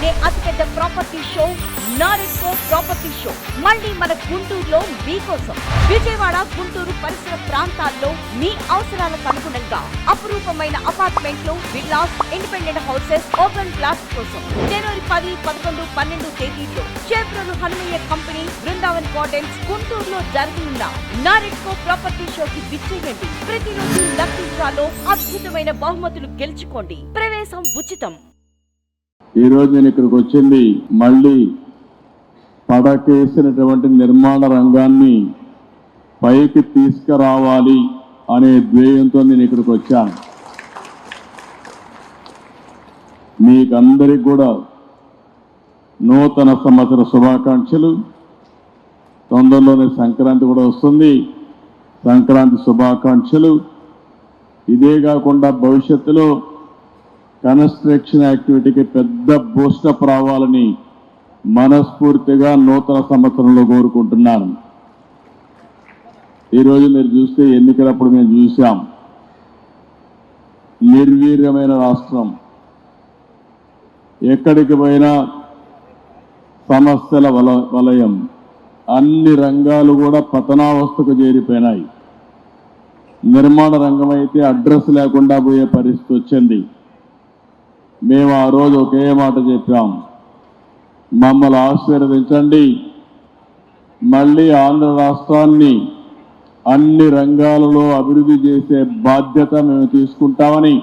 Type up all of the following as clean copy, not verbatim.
దేశంలోనే అతిపెద్ద property show NAREDCO property show మళ్ళీ మన గుంటూరులో మీకోసం. విజయవాడ, గుంటూరు పరిసర ప్రాంతాల్లో మీ అవసరాలకు అనుగుణంగా అపురూపమైన అపార్ట్మెంట్లు, villas, independent houses, open plots కోసం జనవరి 10, 11, 12 తేదీల్లో చేబ్రోలు హనుమయ్య కంపెనీ, బృందావన్ గార్డెన్స్, గుంటూరులో జరగనున్న నారెడ్కో ప్రాపర్టీ షోకి విచ్చేయండి. ప్రతిరోజు లక్కీ డ్రాలో అద్భుతమైన బహుమతులు గెలుచుకోండి. ప్రవేశం ఉచితం. ఈ రోజు నేను ఇక్కడికి వచ్చింది మళ్ళీ పడకేసినటువంటి నిర్మాణ రంగాన్ని పైకి తీసుకురావాలి అనే ధ్యేయంతో నేను ఇక్కడికి వచ్చాను. మీకందరికి కూడా నూతన సంవత్సర శుభాకాంక్షలు. తొందరలోనే సంక్రాంతి కూడా వస్తుంది. సంక్రాంతి శుభాకాంక్షలు. ఇదే కాకుండా భవిష్యత్తులో కన్స్ట్రక్షన్ యాక్టివిటీకి పెద్ద బూస్టప్ రావాలని మనస్ఫూర్తిగా నూతన సంవత్సరంలో కోరుకుంటున్నాను. ఈరోజు మీరు చూస్తే ఎన్నికలప్పుడు మేము చూసాం, నిర్వీర్యమైన రాష్ట్రం, ఎక్కడికి పోయినా సమస్యల వలయం, అన్ని రంగాలు కూడా పతనావస్థకు చేరిపోయినాయి. నిర్మాణ రంగం అయితే అడ్రస్ లేకుండా పోయే పరిస్థితి వచ్చింది. మేము ఆ రోజు ఒకే మాట చెప్పాం, మమ్మల్ని ఆశీర్వదించండి, మళ్ళీ ఆంధ్ర రాష్ట్రాన్ని అన్ని రంగాలలో అభివృద్ధి చేసే బాధ్యత మేము తీసుకుంటామని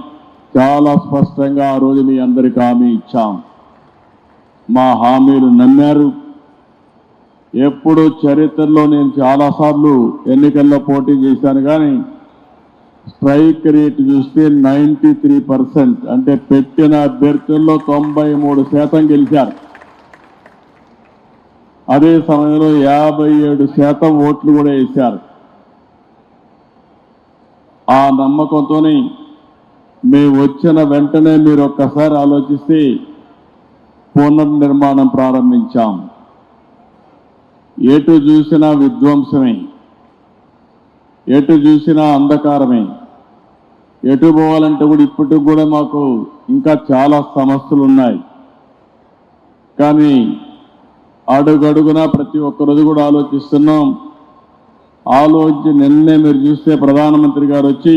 చాలా స్పష్టంగా ఆ రోజు మీ అందరికీ హామీ ఇచ్చాం. మా హామీలు నమ్మారు. ఎప్పుడు చరిత్రలో నేను చాలాసార్లు ఎన్నికల్లో పోటీ చేశాను, కానీ స్ట్రైక్ రేట్ చూస్తే 93%, అంటే పెట్టిన అభ్యర్థుల్లో 93% గెలిచారు. అదే సమయంలో 57% ఓట్లు కూడా వేశారు. ఆ నమ్మకంతోనే మేము వచ్చిన వెంటనే మీరు ఒక్కసారి ఆలోచిస్తే పునర్నిర్మాణం ప్రారంభించాం. ఎటు చూసినా విధ్వంసమే, ఎటు చూసినా అంధకారమే. ఎటు పోవాలంటే కూడా ఇప్పటికి కూడా మాకు ఇంకా చాలా సమస్యలు ఉన్నాయి. కానీ అడుగడుగునా ప్రతి ఒక్కరోజు కూడా ఆలోచిస్తున్నాం. ఆలోచించి నిన్నే మీరు చూస్తే ప్రధానమంత్రి గారు వచ్చి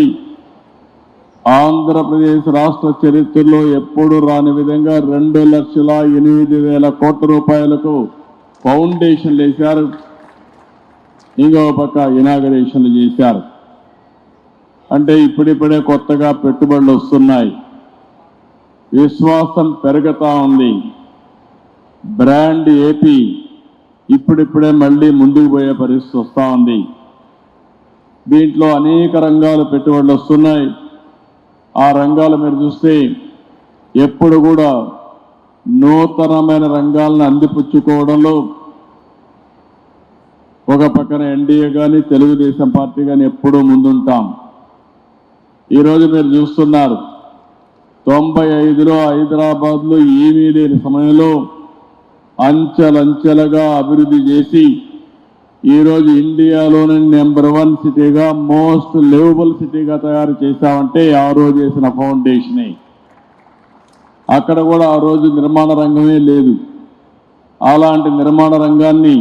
ఆంధ్రప్రదేశ్ రాష్ట్ర చరిత్రలో ఎప్పుడు రాని విధంగా 2,08,000 కోట్ల రూపాయలకు ఫౌండేషన్లు వేశారు. ఇంకో పక్క ఇనాగరేషన్లు చేశారు. అంటే ఇప్పుడిప్పుడే కొత్తగా పెట్టుబడులు వస్తున్నాయి. విశ్వాసం పెరుగుతా ఉంది. బ్రాండ్ ఏపీ ఇప్పుడిప్పుడే మళ్ళీ ముందుకు పోయే పరిస్థితి వస్తూ ఉంది. దీంట్లో అనేక రంగాలు పెట్టుబడులు వస్తున్నాయి. ఆ రంగాలు మీరు చూస్తే ఎప్పుడు కూడా నూతనమైన రంగాలను అందిపుచ్చుకోవడంలో ఒక పక్కన ఎన్డీఏ కానీ తెలుగుదేశం పార్టీ కానీ ఎప్పుడూ ముందుంటాం. ఈరోజు మీరు చూస్తున్నారు, 95లో హైదరాబాద్లో ఏమీ లేని సమయంలో అంచెలంచెలుగా అభివృద్ధి చేసి ఈరోజు ఇండియాలోనే నెంబర్ 1 సిటీగా, మోస్ట్ లివబుల్ సిటీగా తయారు చేశామంటే ఆ రోజు చేసిన ఫౌండేషనే. అక్కడ కూడా ఆ రోజు నిర్మాణ రంగమే లేదు. అలాంటి నిర్మాణ రంగాన్ని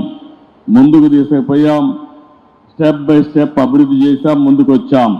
ముందుకు తీసుకుపోయాం. స్టెప్ బై స్టెప్ అభివృద్ధి చేశాం, ముందుకు వచ్చాం.